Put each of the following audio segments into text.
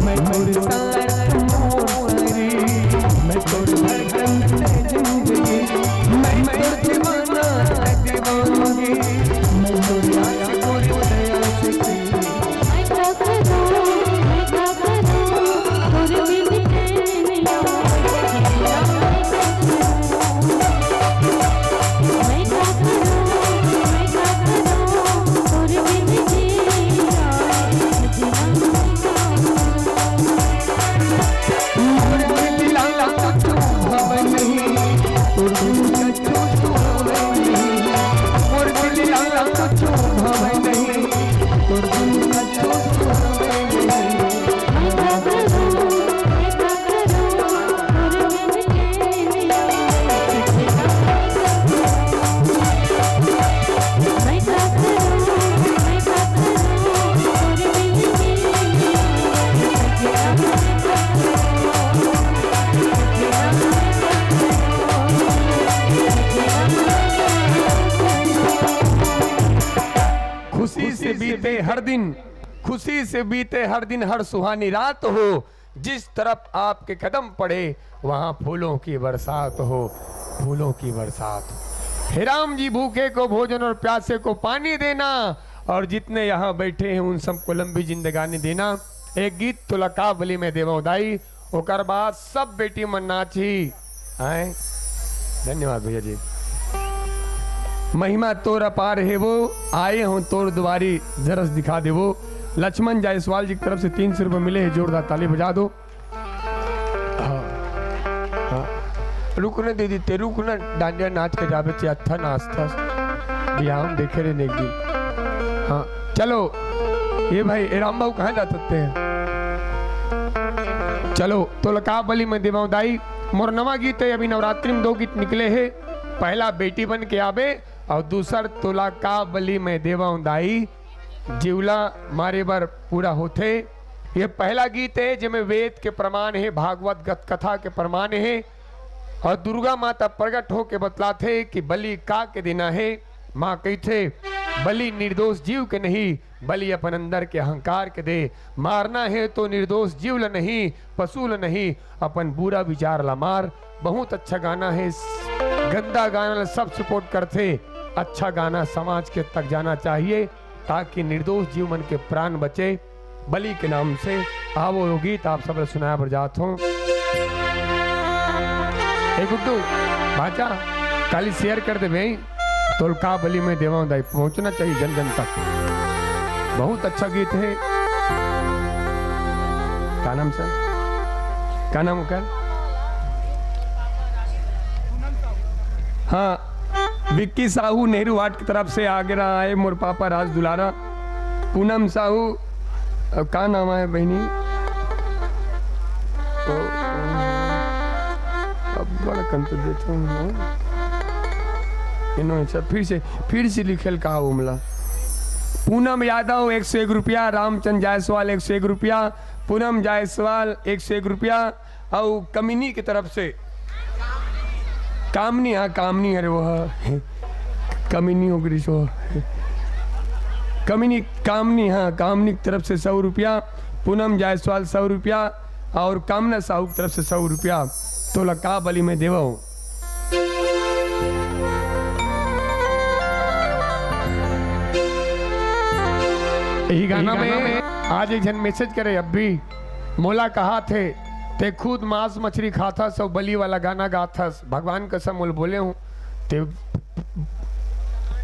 मैं तोर साथ मोरी, मैं तोर धड़कन से जिंदगी, मैं तोर दीवाना दीवानगी, मैं तोर आया तोर दया से मैं क्या करूं तोरे बिन चैन नहीं आया। मैं क्या करूं तोरे बिन चैन मोर दिल लाला कुछ भवन नहीं, तोर बिन कुछ भवन नहीं, मोर दिल लाला कुछ भवन नहीं, तोर बिन कुछ भवन नहीं। मैं क्या करूं तोरे बिन चैन नहीं आया। मैं क्या करूं तोरे बिन खुशी से बीते हर दिन, खुशी से बीते हर दिन, हर सुहानी रात हो, जिस तरफ आपके कदम पड़े वहां फूलों की बरसात हो, फूलों की बरसात हो। हे राम जी, भूखे को भोजन और प्यासे को पानी देना, और जितने यहाँ बैठे हैं उन सबको लंबी जिंदगानी देना। एक गीत तुलका बली में देवा उदाई, ओकर बाद सब बेटी मन नाची आए। धन्यवाद भैया जी। महिमा तोर अपार है वो, आए हो तोर दुआरी जरस दिखा दे वो। लक्ष्मण जायसवाल जी की तरफ से 300 रुपये मिले हैं, जोरदार ताली बजा दो। रुक न दीदी, ते रुक न, डांडिया नाच के जावे चे अच्छा नाचता बिहार हम देखे रहे एक दिन। हाँ चलो, ये भाई राम बाबू कहाँ जा सकते हैं? चलो तो लका बली में देवाऊं दाई। मोर नवा गीत है, अभी नवरात्रि में 2 गीत निकले हैं। पहला बेटी बन के आवे और दूसर तोला का बली में देवाऊं दाई, जीवला मारे बर पूरा होते। ये पहला गीत है जिसमें वेद के प्रमाण है, भागवत गत कथा के प्रमाण है, और दुर्गा माता प्रकट हो के बतलाते कि बलि का के देना है। माँ कहते बलि निर्दोष जीव के नहीं, बलि अपन अंदर के अहंकार के दे। मारना है तो निर्दोष जीव ल नहीं, पशु ल नहीं, अपन बुरा विचार ला मार। बहुत अच्छा गाना है, गंदा गाना सब सपोर्ट करते, अच्छा गाना समाज के तक जाना चाहिए ताकि निर्दोष जीव मन के प्राण बचे। बलि के नाम से आवो वो गीत आप सब सुनाया बरजात हूँ। गुड्डू भाचा खाली शेयर कर दे भाई, तोलका बलि में देवाऊं दाई पहुंचना चाहिए जन जन तक। बहुत अच्छा गीत है। क्या नाम सर, क्या नाम कर? हाँ, विक्की साहू नेहरू वार्ड की तरफ से आगे रहा है। मोर पापा राज दुलारा, पूनम साहू, क्या नाम है बहनी? बड़ा कंफ्यूज हूँ। फिर से लिखल का उमला। पूनम यादव 101 रुपया, रामचंद्र जायसवाल 101 रुपया, पूनम जायसवाल 101 रुपया, और कमिनी की तरफ से कामनी, हाँ कामनी, अरे वो कमिनी हो गई सो कमिनी, कामनी, हाँ कामनी की तरफ से 100 रुपया, पूनम जायसवाल 100 रुपया, और कामना साहू की तरफ से 100 रुपया। तो लका बलि में देवो। यही गाना में आज एक जन मैसेज करे, अब भी मोला कहा थे ते खुद मांस मछली खाता सब बलि वाला गाना गाथा। भगवान कसम मोल बोले हूँ ते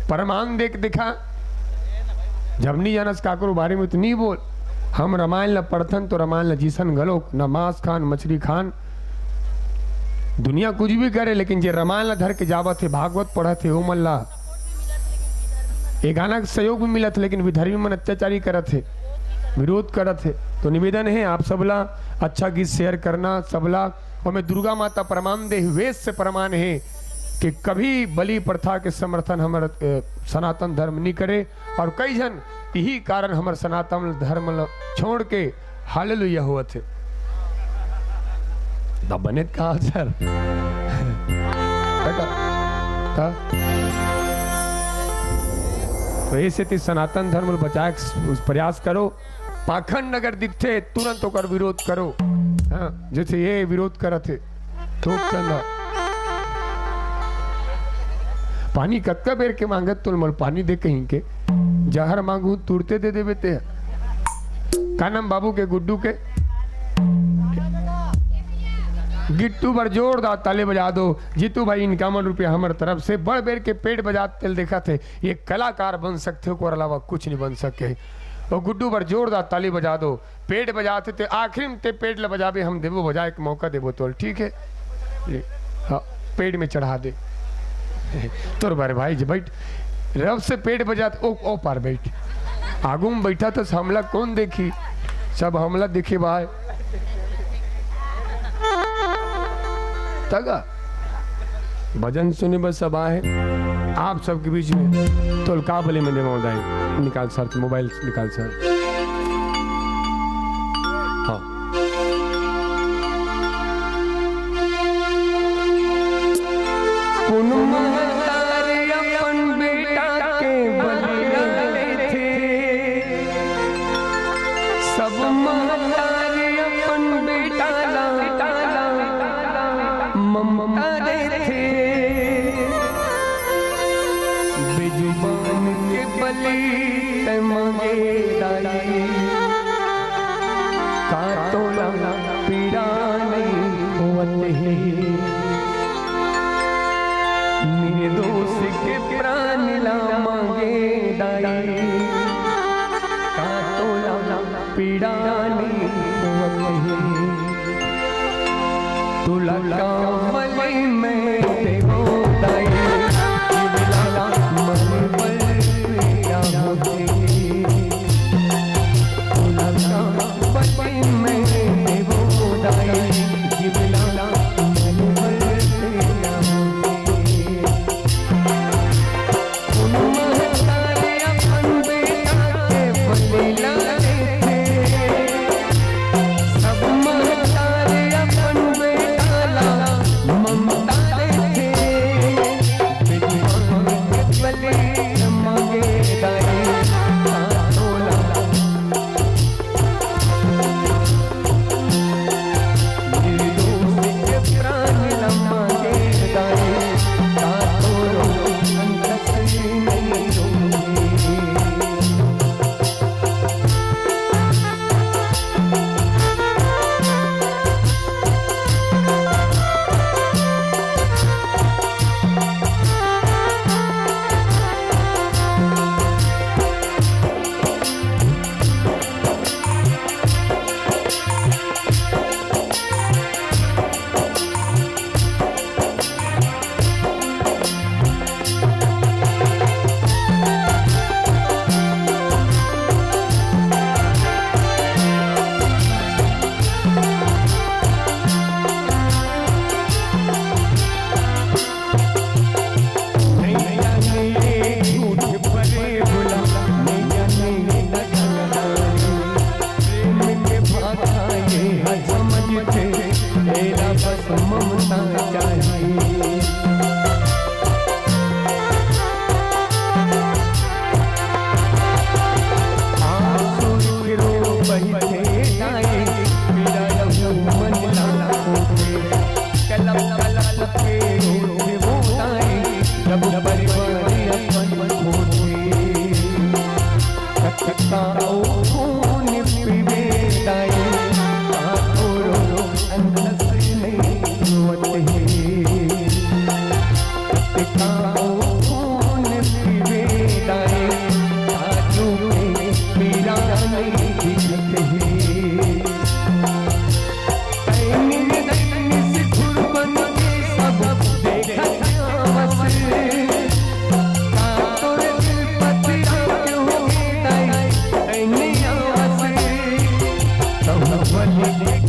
परमान देख दिखा। जब नहीं जानस काकरो बारे में तो नहीं बोल। हम रामायण ल पढ़थन तो रामायण ल जीसन गलो, न मांस खान मछली खान। दुनिया कुछ भी करे लेकिन जे रामायण ल धर के जावत है, भागवत पढ़त है, ओ मल्ला ये गाना का सहयोग भी मिलत, लेकिन विधर्मी मन अत्याचारी करत है, विरोध करत है। तो निवेदन है आप सबला अच्छा गीत शेयर करना सबला। और मैं दुर्गा माता प्रमाण दे, वेद से प्रमाण है कि कभी बलि प्रथा के समर्थन हमारे सनातन धर्म नहीं करे। और कई जन यही कारण हमारे सनातन धर्म छोड़ के हालेलुया हुआ थे। बने कहा सर तो ऐसे सनातन धर्म बचाए प्रयास करो। पाखंड नगर दिखते तुरंत होकर विरोध करो। हाँ, जैसे ये विरोध करा थे तो चंदा पानी कत्का बेर के मांगत तो मोल पानी दे कहीं के जहर मांगू तुरते दे देवे ते। का नाम बाबू के गुड्डू के गिट्टू पर जोरदार ताले बजा दो। जीतू भाई 51 रुपया हमारे तरफ से। बड़ बेर के पेट बजाते तेल देखा थे ये कलाकार बन सकते हो और अलावा कुछ नहीं बन सके। और गुड्डू पर जोरदार ताली बजा दो। पेट बजाते थे आखिर में ते पेट ल बजाबे हम देवो बजा एक मौका देवो तो ठीक है ले हाँ पेट में चढ़ा दे तोर बारे भाई जी बैठ रब से पेट बजाते ओ पार बैठ आगू में बैठा तो हमला कौन देखी सब हमला देखे भाई तगा भजन सुने बस सब आए आप सबके बीच में तो का बोले मैंने मौदाई निकाल सर मोबाइल निकाल सर। हाँ अपन बेटा के बलिया थे सब महतारे अपन बेटा ममता थे बेजुबान के बलि मांगे दाई का तोला पीड़ा नहीं होते निर्दोष के प्राण ला मांगे दाई का तोला पीड़ा नहीं होते तुला कामली में देवो दाई जिबला मन बलिया होते तुला कामली में देवो दाई जिबला मन बलिया होते उन महतारे अपन बेटा के बलिया सब महतारे अपन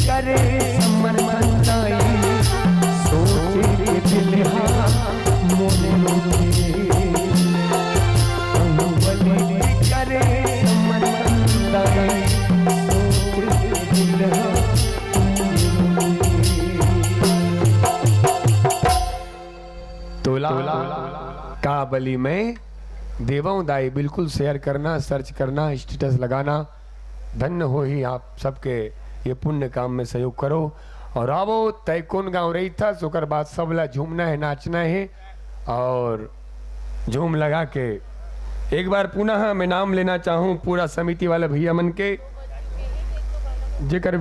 करे समन मंदाई सोचे दिल मोने मोने बलि करे समन मंदाई सोचे दिल तोला का बलि में देवाऊं दाई बिल्कुल शेयर करना सर्च करना स्टेटस लगाना धन्य हो ही आप सबके ये पुण्य काम में सहयोग करो। और आवो तय कौन गाँव रही था सुकर बाद सबला झूमना है, नाचना है और झूम लगा के एक बार पुनः मैं नाम लेना चाहूँ पूरा समिति वाले भैया मन के जेकर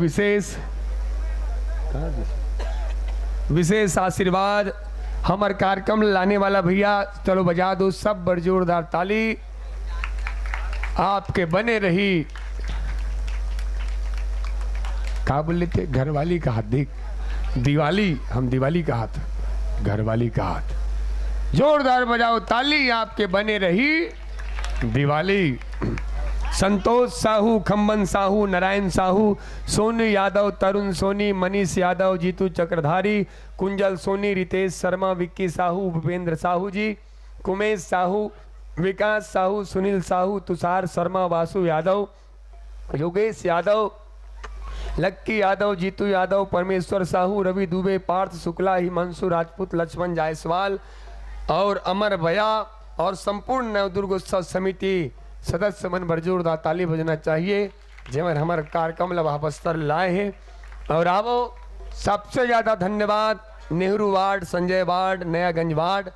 विशेष आशीर्वाद हमार कार्यक्रम लाने वाला भैया। चलो बजा दो सब बड़ जोरदार ताली आपके बने रही। का बोले थे घरवाली का हाथ देख, दिवाली हम दिवाली का हाथ, घरवाली का हाथ, जोरदार बजाओ ताली आपके बने रही दिवाली। संतोष साहू, खम्बन साहू, नारायण साहू, सोनू यादव, तरुण सोनी, मनीष यादव, जीतू चक्रधारी, कुंजल सोनी, रितेश शर्मा, विक्की साहू, भूपेंद्र साहू जी, कुमेश साहू, विकास साहू, सुनील साहू, तुषार शर्मा, वासु यादव, योगेश यादव, लक्की यादव, जीतू यादव, परमेश्वर साहू, रवि दुबे, पार्थ शुक्ला, हिमांशु राजपूत, लक्ष्मण जायसवाल और अमर भैया और संपूर्ण नवदुर्गोत्सव समिति सदस्य मन बरजोरदार ताली बजना चाहिए जेमन हमारे कार्यक्रम लवा बस्तर लाए हैं। और आवो सबसे ज़्यादा धन्यवाद Nehru ward, Sanjay ward, Nayaganj ward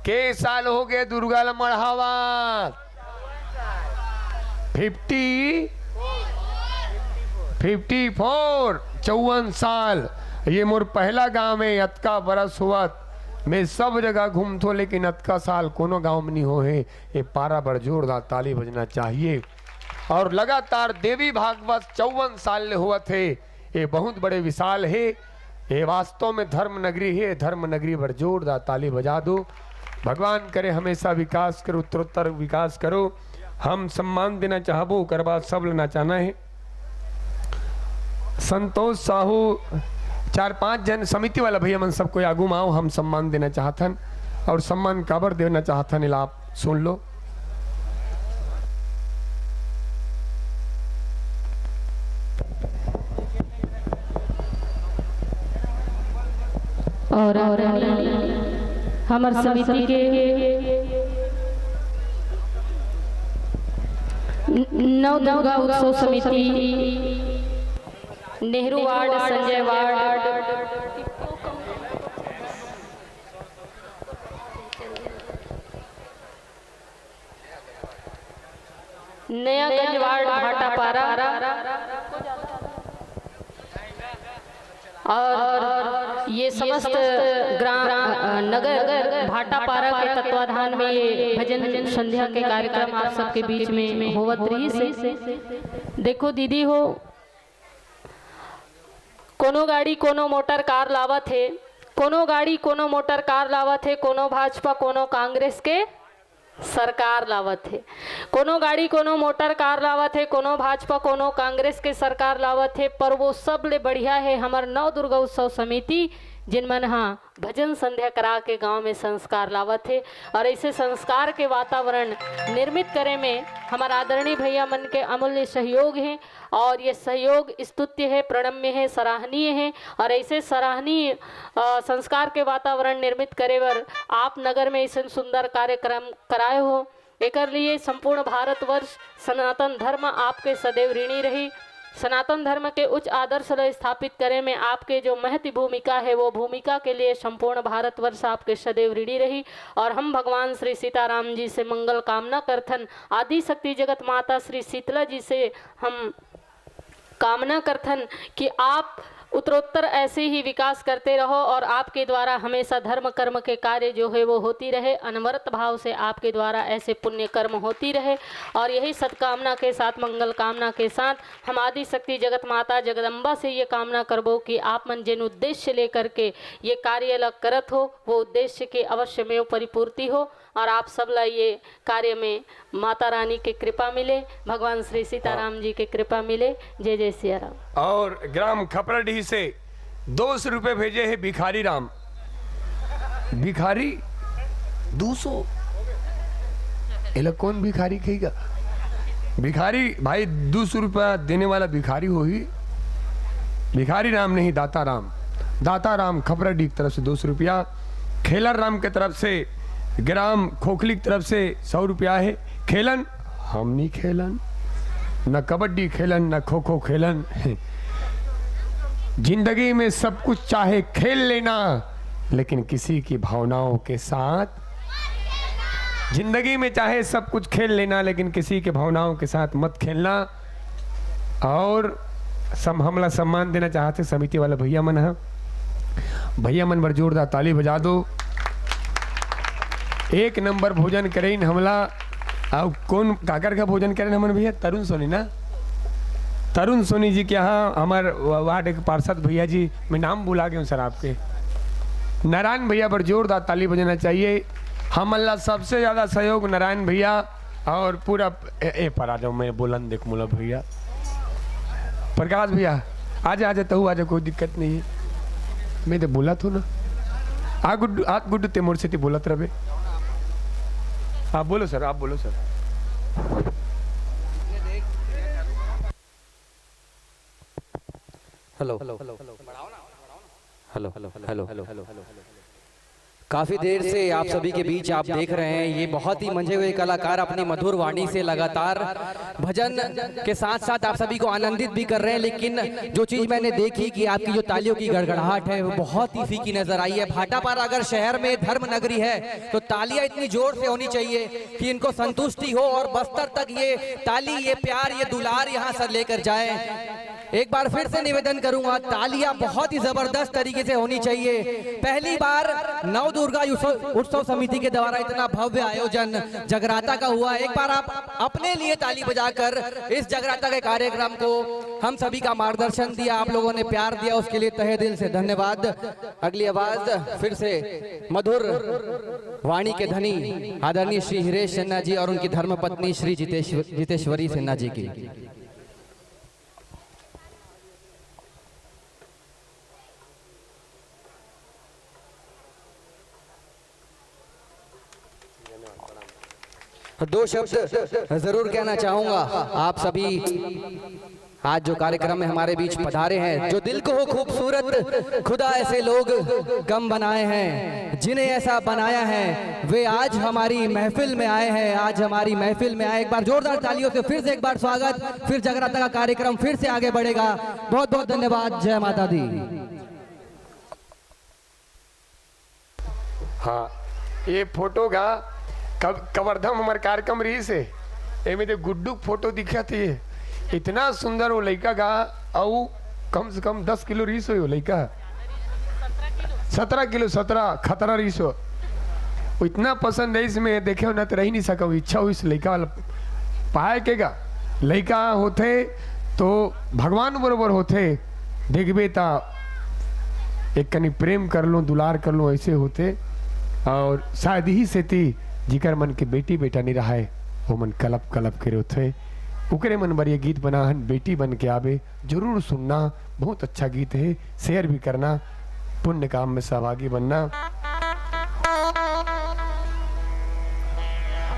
के साल हो गए दुर्गा मढ़ावा 54 साल। ये मोर पहला गांव में अतका बरस हुआ मैं सब जगह घूमतो लेकिन अतका साल कोनो गांव में नहीं हो है। ये पारा बड़ जोरदार ताली बजना चाहिए। और लगातार देवी भागवत 54 साल ले हुआ थे। ये बहुत बड़े विशाल है, ये वास्तव में धर्म नगरी है। धर्म नगरी बड़ जोरदार ताली बजा दो। भगवान करे हमेशा विकास करो, उत्तरोत्तर विकास करो। हम सम्मान देना चाहबो कर बाद सब लेना चाहना है। संतोष साहू 4-5 जन समिति वाला भैया मन सबको आगू में आओ, हम सम्मान देना चाहतन और सम्मान काबर देना चाहतन इला आप सुन लो। और हमार समिति के नव दुर्गा उत्सव समिति Nehru ward, Sanjay ward, Nayaganj ward, Bhatapara और ये समस्त ग्राम नगर भाटापारा के तत्वाधान में ये भजन संध्या के कार्यक्रम आप सबके बीच में होवत रही से। देखो दीदी हो, कोनो गाड़ी कोनो मोटर कार लावत है, कोनो गाड़ी कोनो मोटर कार लावत है, कोनो भाजपा कोनो कांग्रेस के सरकार लावत है। कोनो गाड़ी कोनो मोटर कार लावत है, कोनो भाजपा कोनो कांग्रेस के सरकार लावत है, पर वो सब ले बढ़िया है हमार नव दुर्गा उत्सव समिति जिन मन हाँ भजन संध्या करा के गांव में संस्कार लावत है। और ऐसे संस्कार के वातावरण निर्मित करे में हमारा आदरणीय भैया मन के अमूल्य सहयोग है और ये सहयोग स्तुत्य है, प्रणम्य है, सराहनीय है। और ऐसे सराहनीय संस्कार के वातावरण निर्मित करे बर आप नगर में ऐसे सुंदर कार्यक्रम कराए हो, एकर लिए संपूर्ण भारतवर्ष सनातन धर्म आपके सदैव ऋणी रही। सनातन धर्म के उच्च आदर्श स्थापित करे में आपके जो महती भूमिका है वो भूमिका के लिए संपूर्ण भारतवर्ष आपके सदैव ऋणी रही। और हम भगवान श्री सीताराम जी से मंगल कामना करथन, आदि शक्ति जगत माता श्री शीतला जी से हम कामना करथन कि आप उत्तरोत्तर ऐसे ही विकास करते रहो और आपके द्वारा हमेशा धर्म कर्म के कार्य जो है वो होती रहे। अनवरत भाव से आपके द्वारा ऐसे पुण्य कर्म होती रहे। और यही सत्कामना के साथ, मंगल कामना के साथ हम आदि शक्ति जगत माता जगदम्बा से ये कामना करबो कि आप मन जिन उद्देश्य लेकर के ये कार्य लग करत हो वो उद्देश्य के अवश्य में परिपूर्ति हो और आप सब ला ये कार्य में माता रानी की कृपा मिले, भगवान श्री सीताराम जी की कृपा मिले। जय जय सिया राम। और ग्राम खपरडी से 200 रुपए भेजे हैं भिखारी राम। भिखारी 200 एला कौन भिखारी कहेगा? भिखारी भाई 200 रुपया देने वाला भिखारी हो ही। भिखारी राम नहीं, दाता राम। दाता राम खपरडी की तरफ से 200 रुपया, खेलर राम के तरफ से ग्राम खोखली की तरफ से 100 रुपया है। खेलन हम नहीं खेलन न कबड्डी खेलन न खो खो खेलन। जिंदगी में सब कुछ चाहे खेल लेना, लेकिन किसी की भावनाओं के साथ। जिंदगी में चाहे सब कुछ खेल लेना, लेकिन किसी के भावनाओं के साथ मत खेलना। और हमला सम्मान देना चाहते समिति वाले भैया मन है, भैया मन पर जोरदार ताली बजा दो। एक नंबर भोजन करें हमला। अब कौन काकर का भोजन करें हमन भैया? तरुण सोनी ना, तरुण सोनी जी के यहाँ हमारे वार्ड एक पार्षद भैया जी, मैं नाम भुला गया हूँ सर आपके, नारायण भैया पर जोरदार ताली बजाना चाहिए। हम अल्लाह सबसे ज़्यादा सहयोग नारायण भैया और पूरा पर आ जाओ, मैं बुलंद देख मुला भैया, प्रकाश भैया आजा आजा तू आजा, कोई दिक्कत नहीं है। मैं तो बोला था ना आ गुड्डू ते मोर से ते बोलत रहे। आप बोलो सर, आप बोलो sir. Hello hello hello hello hello hello hello. काफी देर से आप सभी के बीच आप देख रहे हैं ये बहुत ही मंझे हुए कलाकार अपनी मधुर वाणी से लगातार भजन के साथ साथ आप सभी को आनंदित भी कर रहे हैं। लेकिन जो चीज मैंने देखी कि आपकी जो तालियों की गड़गड़ाहट है वो बहुत ही फीकी नजर आई है। भाटापारा अगर शहर में धर्म नगरी है तो तालियां इतनी जोर से होनी चाहिए कि इनको संतुष्टि हो और बस्तर तक ये ताली, ये प्यार, ये दुलार यहाँ से लेकर जाए। एक बार फिर से निवेदन करूंगा, तालियां बहुत ही जबरदस्त तरीके से होनी चाहिए। पहली बार नव दुर्गा उत्सव समिति के द्वारा इतना भव्य आयोजन जगराता का हुआ। एक बार आप अपने लिए ताली बजाकर इस जगराता के कार्यक्रम को हम सभी का मार्गदर्शन दिया, आप लोगों ने प्यार दिया, उसके लिए तहे दिल से धन्यवाद। अगली आवाज फिर से मधुर वाणी के धनी आदरणीय श्री हिरेश सिन्हा जी और उनकी धर्मपत्नी श्री जितेश्वरी सिन्हा जी की। दो शब्द जरूर कहना चाहूंगा। आप सभी आज जो कार्यक्रम में हमारे बीच पधारे हैं, जो दिल को हो खूबसूरत खुदा ऐसे लोग गम बनाए हैं, जिन्हें ऐसा बनाया है वे आज हमारी महफिल में आए हैं, आज हमारी महफिल में आए। एक बार जोरदार तालियों से फिर से एक बार स्वागत। फिर जगराता का कार्यक्रम फिर से आगे बढ़ेगा। बहुत बहुत धन्यवाद। जय माता दी। हाँ, ये फोटो का कवर्धम हमारे कार्यक्रम रही से एमें तो गुड्डू फोटो दिखा थी। इतना सुंदर वो लड़का का, और कम से कम 10 किलो रीस हो लड़का, 17 किलो 17 खतरा रीस हो। वो इतना पसंद है इसमें, देखे हो ना तो रह नहीं सका। इच्छा हो इस लड़का वाला पाए केगा। लड़का होते तो भगवान बरोबर होते, देखबे ता एक कनी प्रेम कर लो, दुलार कर लो, ऐसे होते। और शायद ही से थी जिकर मन के बेटी बेटा नहीं रहा है, वो मन कलप कलप के रोथे। उकरे मन बर ये गीत बनाहन बेटी बन के आवे, जरूर सुनना, बहुत अच्छा गीत है। शेयर भी करना, पुण्य काम में सहभागी बनना।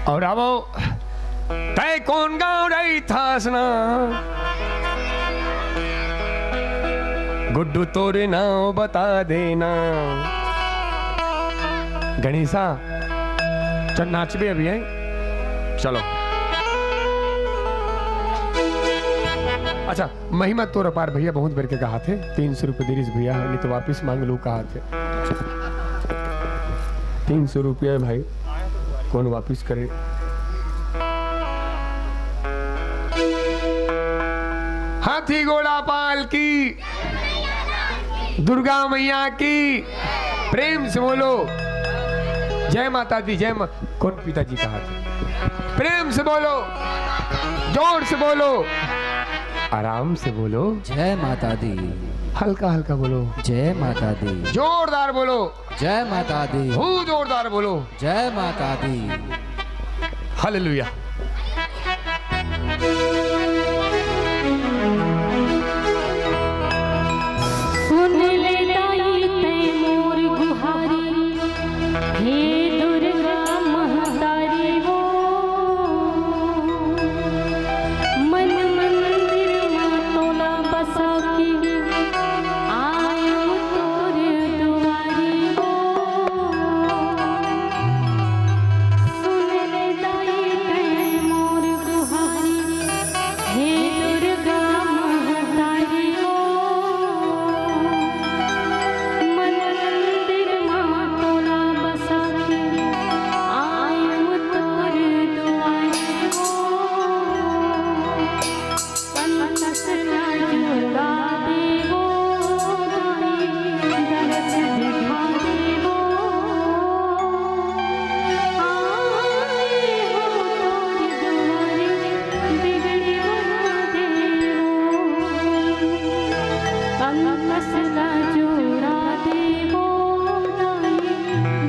और आवो तय कौन गाँव रही था सना, गुड्डू तोरे नाम बता देना। गणेशा चल नाच भी अभी है, चलो। अच्छा, महिमा तोर अपार भैया बहुत बेर के कहा थे, 300 रुपये दिरीश भैया, नहीं तो वापिस मांग लो कहा थे। 300 रुपये भाई कौन वापिस करे। हाथी घोड़ा पाल की दुर्गा मैया की प्रेम से बोलो जय माता दी। जय कौन पिताजी कहा था? प्रेम से बोलो, जोर से बोलो, आराम से बोलो जय माता दी। हल्का हल्का बोलो जय माता दी। जोरदार बोलो जय माता दी। जोरदार बोलो जय माता दी। हालेलुया। सुन ले दाई ते मोर गुहारी, हे दुर्गा महतारी वो, मन मंदिर में तोला बसा के आयो तोर दुआरी वो। सुन ले दाई ते गला जोड़ा देवो नाई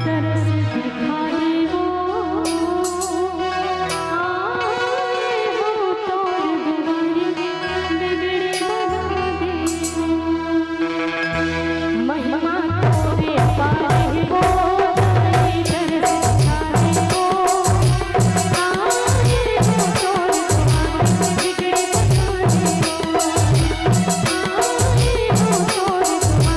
दरस दिखा देवो आए हो तोर दुआरे बिगड़े बना देवो महिमा तोरे पाए हो नाई दरस दिखा देवो आए हो तोर दुआरे बिगड़े बना देवो आए हो तोर दुआरे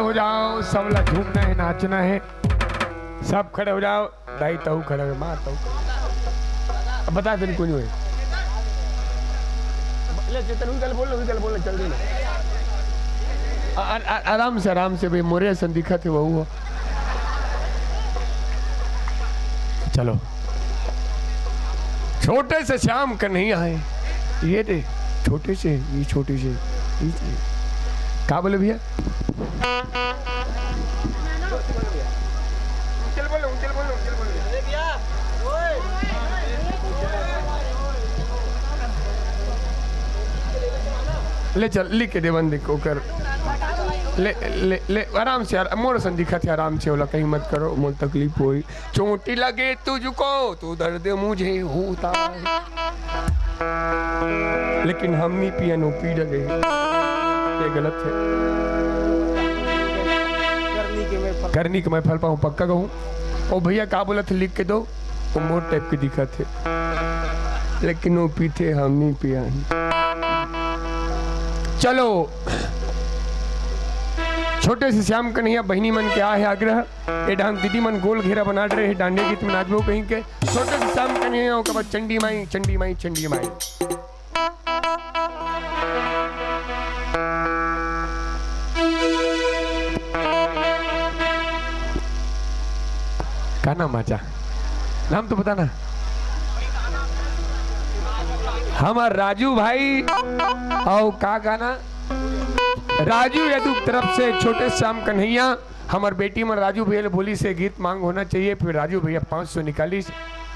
हो जाओ, सब ला झूमना है, नाचना है, सब खड़े हो जाओ। दाई तऊ खड़े हो, माँ तऊ। अब बता दिन कौन हुए? ले चेतन बोल चल दे। आराम से भाई, मोरे सन दिखा थे वो। चलो, छोटे से श्याम कन्हैया है, ये थे छोटे से, ये छोटे से, क्या बोले भैया? ले चल, लिख के दे बंदी को कर। ले आराम से, मोर सन दिखा थे, आराम से बोला, कहीं मत करो, मोर तकलीफ हुई, चोटी लगे तुझको तो दर्द मुझे होता है, लेकिन हम नहीं पिया नो पी लगे, ये गलत है। करनी के मैं फल पाऊँ, पक्का कहूँ। ओ भैया क्या बोला थे, लिख के दो। वो मोर टाइप के दिखा थे, लेकिन वो पीते, हम नहीं पिया। चलो, छोटे से श्याम कन्हैया बहनी मन के आ है आग्रह, ये डांग दीदी मन गोल घेरा बना रहे हैं, डांडे गीत में नाचबो कहीं के। छोटे से श्याम कन्हैया के बाद चंडी माई, चंडी माई, चंडी माई। क्या नाम आचा? नाम तो बताना। हमार राजू भाई और का गाना, राजू यादव तरफ से छोटे श्याम कन्हैया, हमार बेटी में राजू भैया बोली से गीत मांग होना चाहिए, फिर राजू भैया 500 निकालिस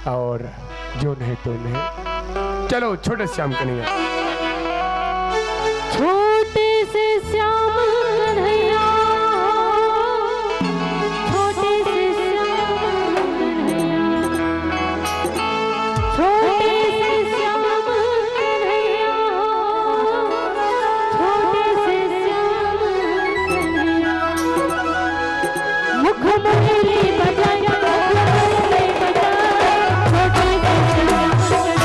और जो नहीं तो नहीं। चलो, छोटे श्याम कन्हैया। छोटे से श्याम कन्हैया, छोटे से श्याम कन्हैया, छोटे से श्याम कन्हैया, छोटे से श्याम कन्हैया, मुख मुरली बजाया, मुरली बजाया, छोटे से श्याम कन्हैया।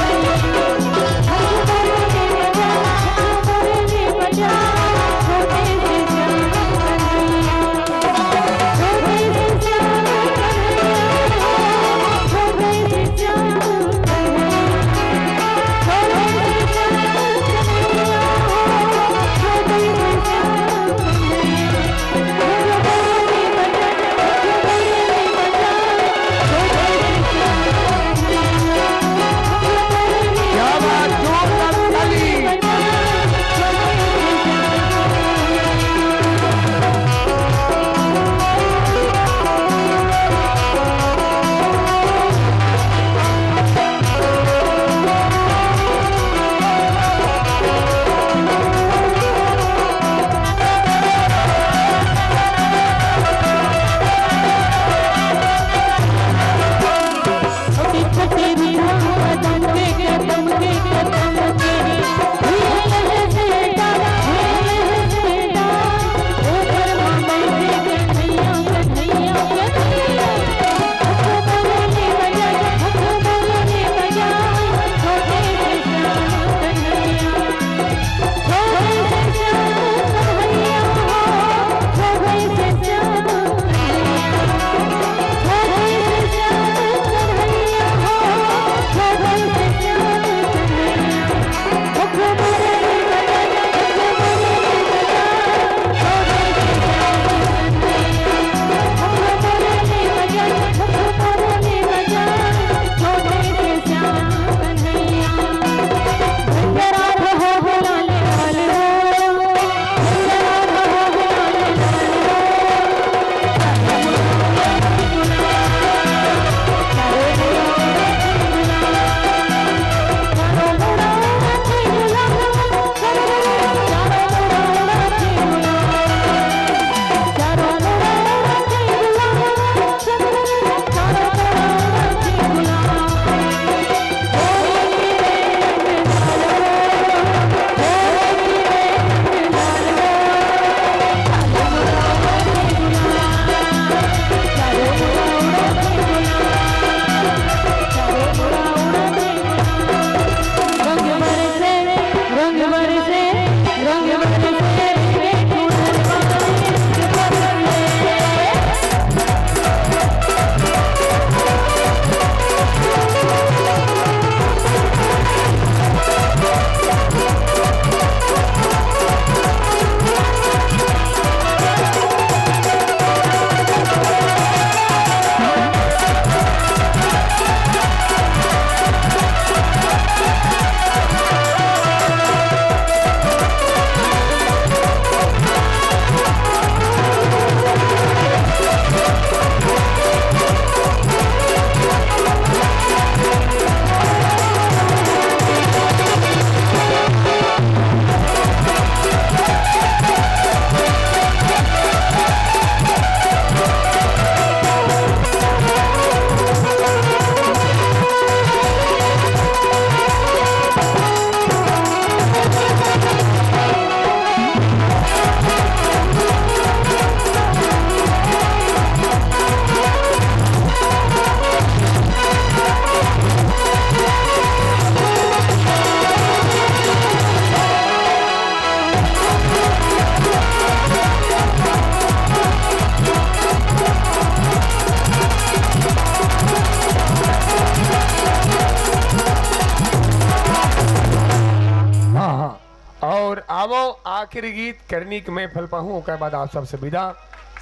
आखिरी गीत करनी कि मैं फल पाऊं, उसके बाद आप सबसे विदा।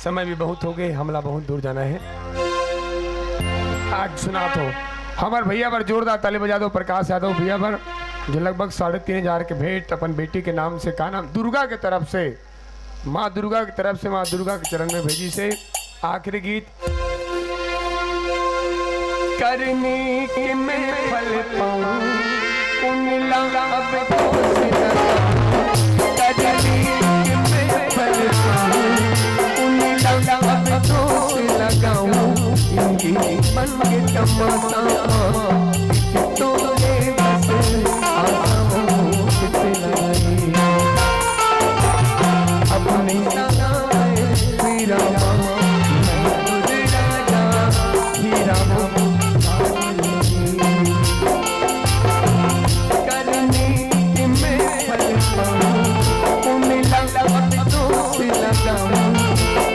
समय भी बहुत हो गए, हमला बहुत दूर जाना है। आज सुना तो हमारे भैया पर जोरदार ताली बजा दो, प्रकाश यादव भैया पर, जो लगभग 3,500 के भेंट अपन बेटी के नाम से, का नाम दुर्गा के तरफ से, माँ दुर्गा की तरफ से, माँ दुर्गा के चरण में भेजी से। आखिरी गीत करनी कि मैं फल पाऊं, उन लगाव को से लगाऊं, करनी कि मैं फल पाऊं, उन लगाव को से लगाऊं, इनकी मन के तमाशा तो ये बस आसाओं कितने लगाई, अपने लगाए हीरा मामा, मैं राजा हीरा मामा, करनी कि मैं फल पाऊं, उन लगावतों से लगाऊं,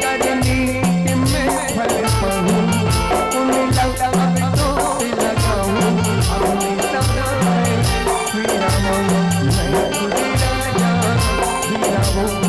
करनी कि मैं फल पाऊं, उन लगावतों से लगाऊं, अपने लगाए हीरा मामा, मैं राजा हीरा मामा।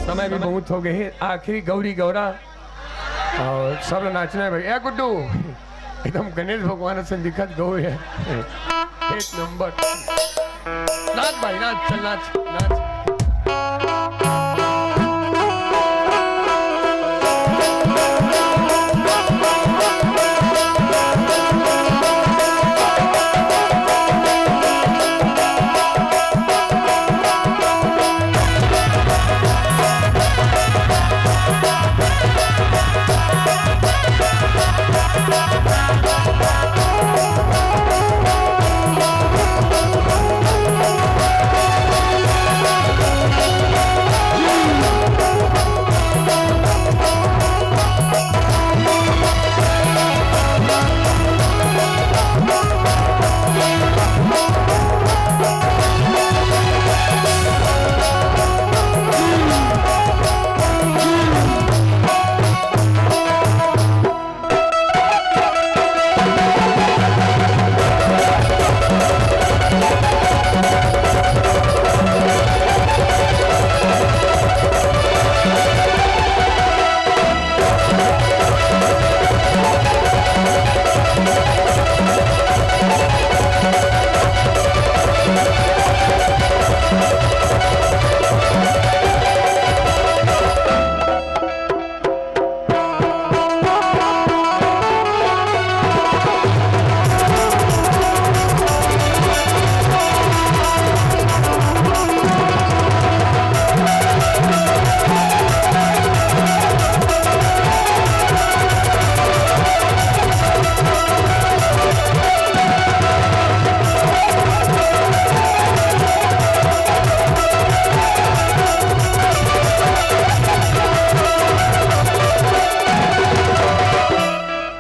समय भी बहुत हो गए, आखिरी गौरी गौरा और सब लोग नाचना है भाई। ए गुड्डू एकदम गणेश भगवान से दिखत गौ है, एक नंबर। नाच भाई नाच, चल नाच नाच।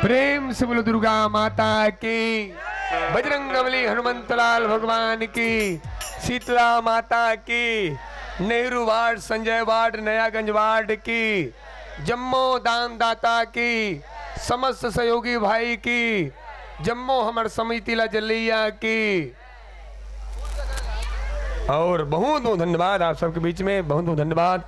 प्रेम से बोलो दुर्गा माता की। बजरंगबली हनुमंतलाल भगवान की, शीतला माता की, Nehru ward, Sanjay ward, Nayaganj ward की, जम्मो दानदाता की, समस्त सहयोगी भाई की, जम्मो हमर समिति ला जलिया की। और बहुत बहुत धन्यवाद आप सबके बीच में, बहुत बहुत धन्यवाद।